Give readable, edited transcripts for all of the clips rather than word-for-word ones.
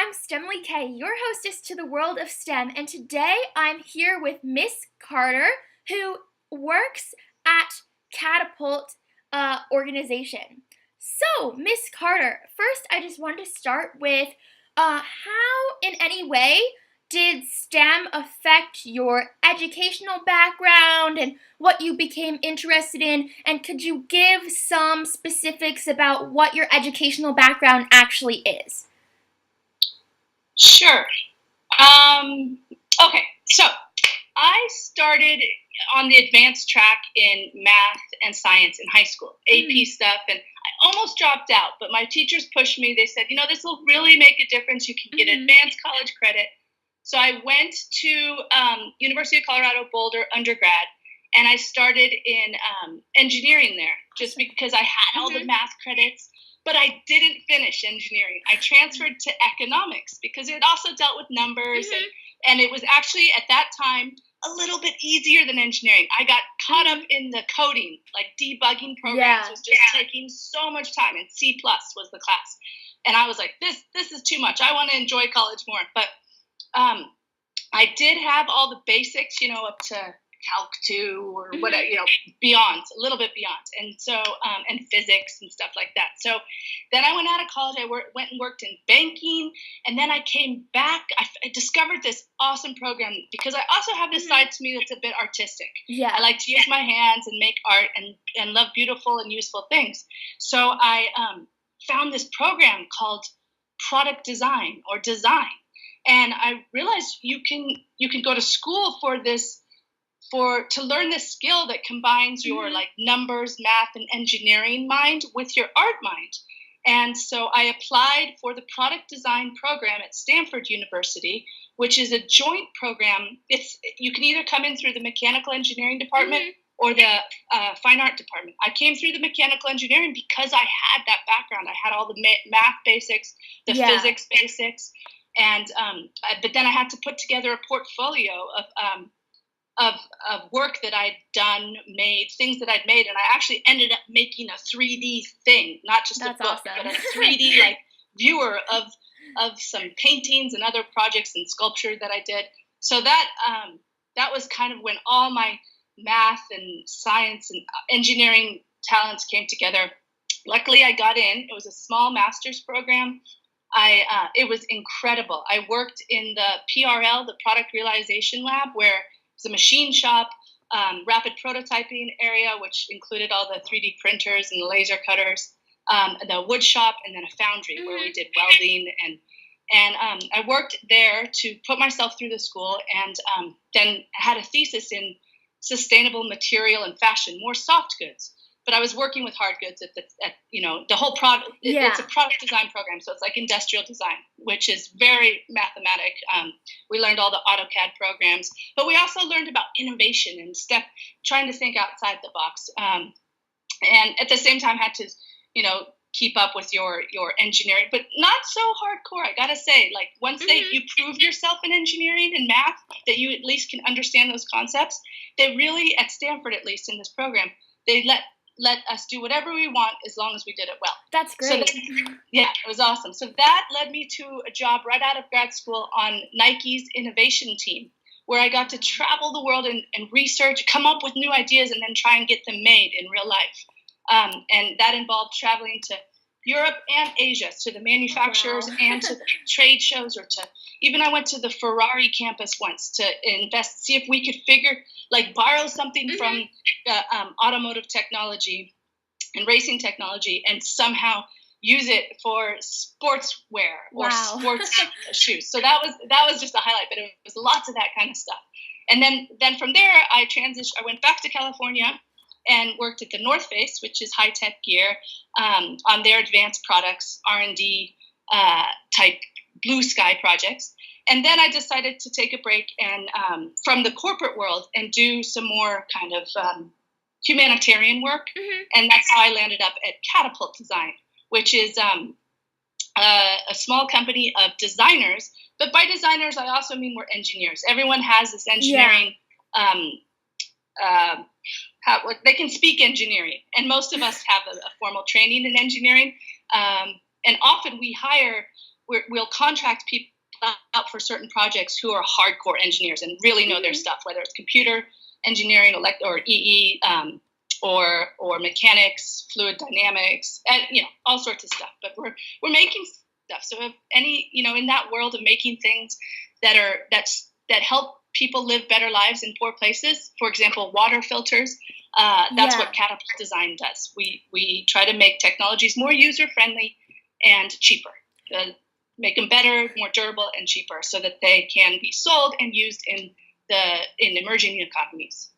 I'm Stemily K, your hostess to the world of STEM, and today I'm here with Miss Carter, who works at Catapult organization. So, Miss Carter, first I just wanted to start with how, in any way, did STEM affect your educational background and what you became interested in? And could you give some specifics about what your educational background actually is? Sure. Okay, so I started on the advanced track in math and science in high school, AP stuff, and I almost dropped out, but my teachers pushed me. They said, this will really make a difference. You can get advanced college credit. So I went to University of Colorado Boulder undergrad, and I started in engineering there just because I had all the math credits. But I didn't finish engineering. I transferred to economics because it also dealt with numbers. And it was actually, at that time, a little bit easier than engineering. I got caught up in the coding, like debugging programs was just taking so much time. And C+ was the class. And I was like, this is too much. I want to enjoy college more. But I did have all the basics, up to Calc 2 or whatever, beyond, a little bit beyond. And so, and physics and stuff like that. So then I went out of college, I went and worked in banking. And then I came back, I discovered this awesome program because I also have this side to me that's a bit artistic. Yeah. I like to use my hands and make art and love beautiful and useful things. So I found this program called product design or design. And I realized you can go to school for this, to learn this skill that combines your like numbers, math, and engineering mind with your art mind. And so I applied for the product design program at Stanford University, which is a joint program. You can either come in through the mechanical engineering department or the fine art department. I came through the mechanical engineering because I had that background. I had all the math basics, the physics basics, and but then I had to put together a portfolio of work that I'd done, things that I'd made, and I actually ended up making a 3D thing, not just a book, but a 3D like viewer of some paintings and other projects and sculpture that I did. So that was kind of when all my math and science and engineering talents came together. Luckily, I got in. It was a small master's program. It was incredible. I worked in the PRL, the Product Realization Lab, where it's a machine shop, rapid prototyping area, which included all the 3D printers and the laser cutters, the wood shop, and then a foundry where we did welding. And I worked there to put myself through the school, and then had a thesis in sustainable material and fashion, more soft goods. But I was working with hard goods at the whole product. It's a product design program, so it's like industrial design, which is very mathematic. We learned all the AutoCAD programs, but we also learned about innovation and trying to think outside the box. And at the same time, had to, keep up with your engineering, but not so hardcore. I gotta say, like once you prove yourself in engineering and math, that you at least can understand those concepts. They really, at Stanford, at least in this program, they let us do whatever we want as long as we did it well. That's great. So it was awesome. So that led me to a job right out of grad school on Nike's innovation team, where I got to travel the world and research, come up with new ideas, and then try and get them made in real life. And that involved traveling to Europe and Asia, to the manufacturers and to the trade shows, even I went to the Ferrari campus once to see if we could borrow something from automotive technology and racing technology and somehow use it for sportswear or sports shoes. So that was just a highlight, but it was lots of that kind of stuff. And then from there, I went back to California and worked at the North Face, which is high-tech gear, on their advanced products, R&D type blue sky projects. And then I decided to take a break and from the corporate world and do some more kind of humanitarian work. And that's how I landed up at Catapult Design, which is a small company of designers. But by designers, I also mean we're engineers. Everyone has this engineering they can speak engineering, and most of us have a formal training in engineering. And often we hire we'll contract people out for certain projects who are hardcore engineers and really know their stuff, whether it's computer engineering, or EE, or mechanics, fluid dynamics, and all sorts of stuff. But we're making stuff. So if any, in that world of making things that help people live better lives in poor places, for example, water filters, that's what Catapult Design does. We try to make technologies more user friendly and cheaper. Make them better, more durable, and cheaper, so that they can be sold and used in emerging economies.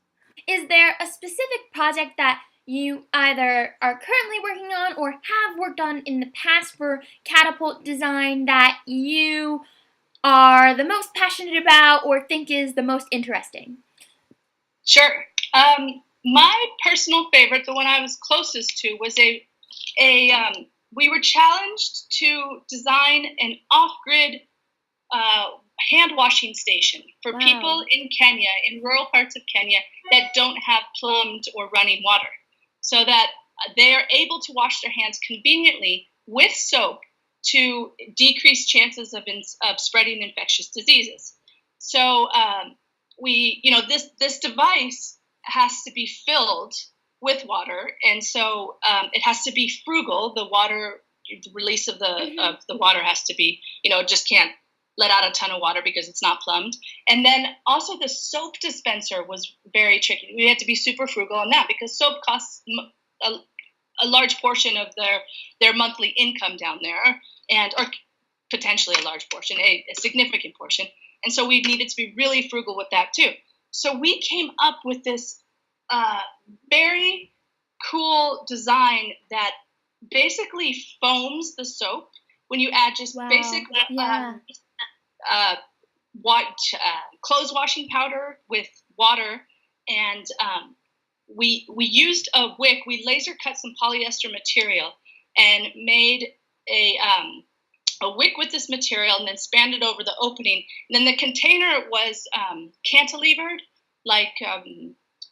Is there a specific project that you either are currently working on or have worked on in the past for Catapult Design that you are the most passionate about or think is the most interesting? Sure. My personal favorite, the one I was closest to, was we were challenged to design an off-grid hand washing station for people in Kenya, in rural parts of Kenya, that don't have plumbed or running water, so that they are able to wash their hands conveniently with soap to decrease chances of spreading infectious diseases. So this device has to be filled with water, and so it has to be frugal. The release of the water has to be, just can't let out a ton of water because it's not plumbed. And then also the soap dispenser was very tricky. We had to be super frugal on that because soap costs a large portion of their monthly income down there, or potentially a large portion, a significant portion. And so we needed to be really frugal with that too. So we came up with this very cool design that basically foams the soap when you add just basic clothes washing powder with water. And we used a wick. We laser cut some polyester material and made a wick with this material, and then spanned it over the opening. And then the container was cantilevered, like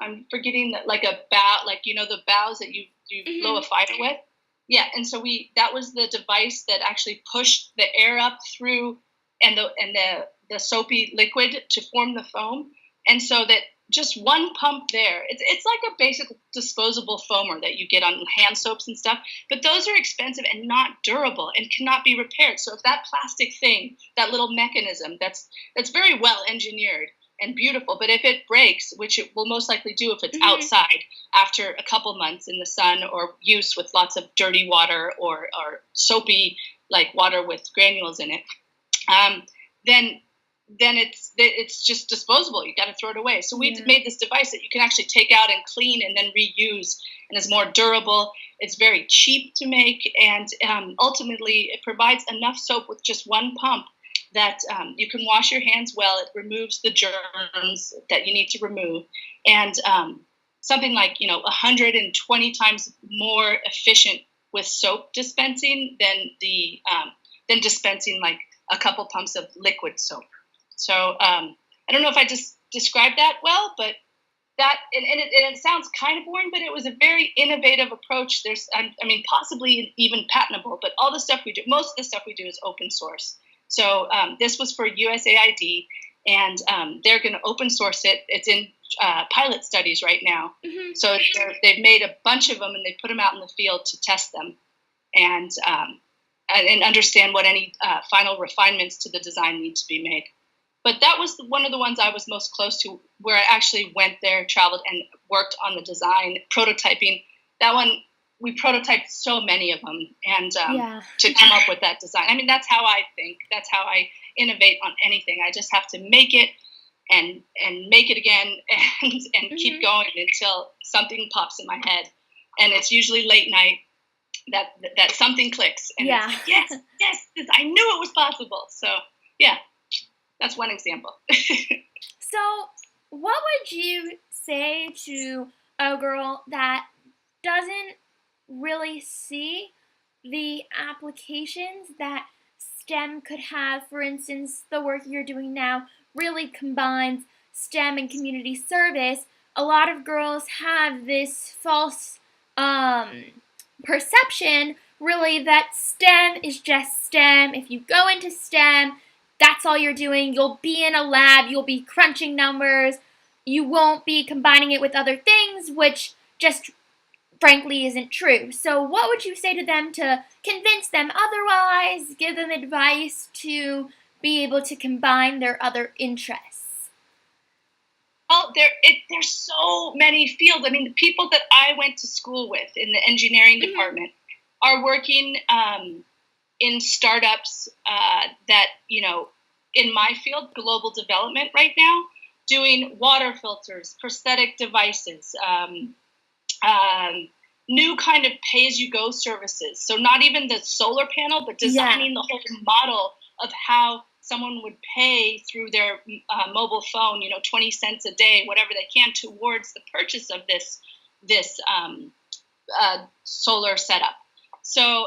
I'm forgetting that, like a bow, like the bows that you blow a fire with. Yeah, and so that was the device that actually pushed the air up through and the soapy liquid to form the foam. And so that just one pump there, it's like a basic disposable foamer that you get on hand soaps and stuff, but those are expensive and not durable and cannot be repaired. So if that plastic thing, that little mechanism, that's very well engineered and beautiful, but if it breaks, which it will most likely do if it's outside after a couple months in the sun, or use with lots of dirty water or soapy, like water with granules in it, then it's just disposable. You got to throw it away. So we made this device that you can actually take out and clean and then reuse, and is more durable. It's very cheap to make, and ultimately it provides enough soap with just one pump that you can wash your hands well. It removes the germs that you need to remove, and something like 120 times more efficient with soap dispensing than dispensing like a couple pumps of liquid soap. So I don't know if I just described that well, but that, and it sounds kind of boring, but it was a very innovative approach. There's, possibly even patentable, but all the stuff we do, most of the stuff we do is open source. So this was for USAID, and they're going to open source it. It's in pilot studies right now. So they've made a bunch of them, and they put them out in the field to test them and understand what any final refinements to the design need to be made. But that was one of the ones I was most close to, where I actually went there, traveled, and worked on the design, prototyping. That one, we prototyped so many of them, and to come up with that design. That's how I think. That's how I innovate on anything. I just have to make it and make it again and keep going until something pops in my head. And it's usually late night that something clicks. And it's like, yes, I knew it was possible. So, yeah. That's one example. So, what would you say to a girl that doesn't really see the applications that STEM could have? For instance, the work you're doing now really combines STEM and community service. A lot of girls have this false perception really that STEM is just STEM. If you go into STEM, that's all you're doing. You'll be in a lab, you'll be crunching numbers, you won't be combining it with other things, which just frankly isn't true. So what would you say to them to convince them otherwise, give them advice to be able to combine their other interests? Well, there's so many fields. I mean, the people that I went to school with in the engineering department are working in startups that, in my field, global development right now, doing water filters, prosthetic devices, new kind of pay-as-you-go services. So not even the solar panel, but designing the whole model of how someone would pay through their mobile phone, 20 cents a day, whatever they can, towards the purchase of this solar setup. So,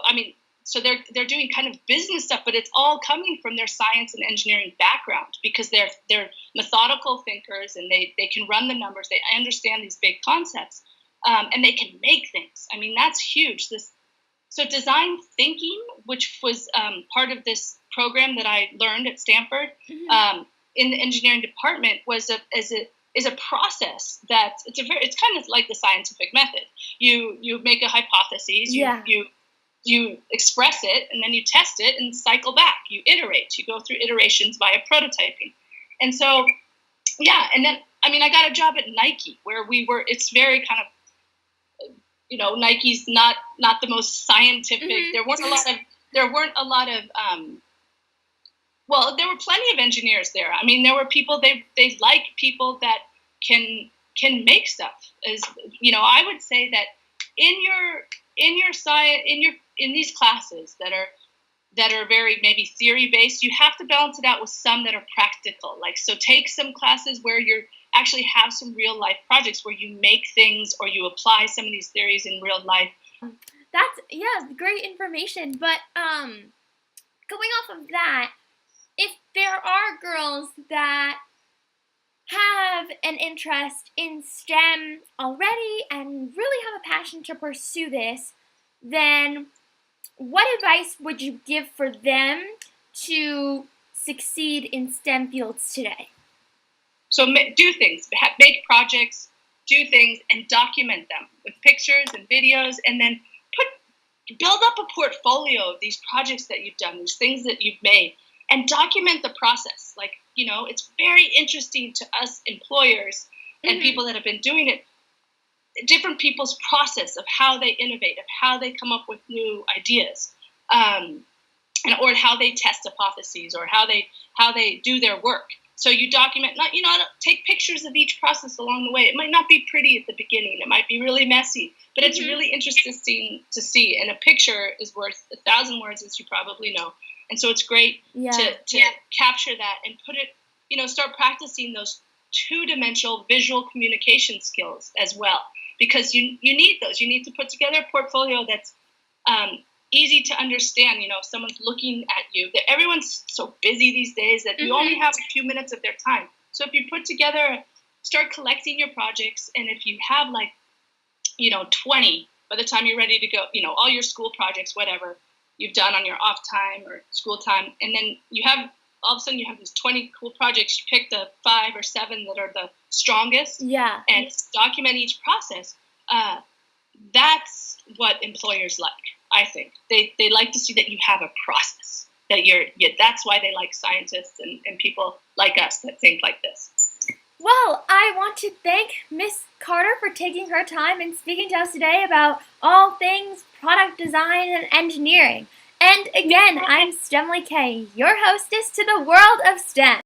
so they're doing kind of business stuff, but it's all coming from their science and engineering background, because they're methodical thinkers, and they can run the numbers. They understand these big concepts, and they can make things. I mean, that's huge. So design thinking, which was part of this program that I learned at Stanford in the engineering department, is a process that it's kind of like the scientific method. You make a hypothesis, you express it, and then you test it and cycle back. You iterate. You go through iterations via prototyping. And so, and then, I got a job at Nike where it's very kind of, Nike's not the most scientific. There weren't a lot of, well, there were plenty of engineers there. I mean, there were people, they like people that can make stuff. I would say that in your science, in these classes that are very maybe theory based, you have to balance it out with some that are practical. So take some classes where you actually have some real life projects where you make things or you apply some of these theories in real life. That's great information. But going off of that, if there are girls that have an interest in STEM already and really have a passion to pursue this, then what advice would you give for them to succeed in STEM fields today? So do things, make projects, do things, and document them with pictures and videos, and then build up a portfolio of these projects that you've done, these things that you've made, and document the process. It's very interesting to us employers and people that have been doing it, different people's process of how they innovate, of how they come up with new ideas, or how they test hypotheses, or how they do their work. So you document, take pictures of each process along the way. It might not be pretty at the beginning. It might be really messy, but it's really interesting to see. And a picture is worth 1,000 words, as you probably know. And so it's great to capture that and put it, start practicing those two-dimensional visual communication skills as well, because you need those. You need to put together a portfolio that's easy to understand. If someone's looking at you, that everyone's so busy these days that you only have a few minutes of their time. So if you put together, start collecting your projects, and if you have 20 by the time you're ready to go, all your school projects, whatever you've done on your off time or school time, and then all of a sudden you have these 20 cool projects. You pick the 5 or 7 that are the strongest, and document each process. That's what employers like. I think they like to see that you have a process, that that's why they like scientists and people like us that think like this. Well, I want to thank Miss Carter for taking her time and speaking to us today about all things product design and engineering. And again, I'm Stemily Kay, your hostess to the world of STEM.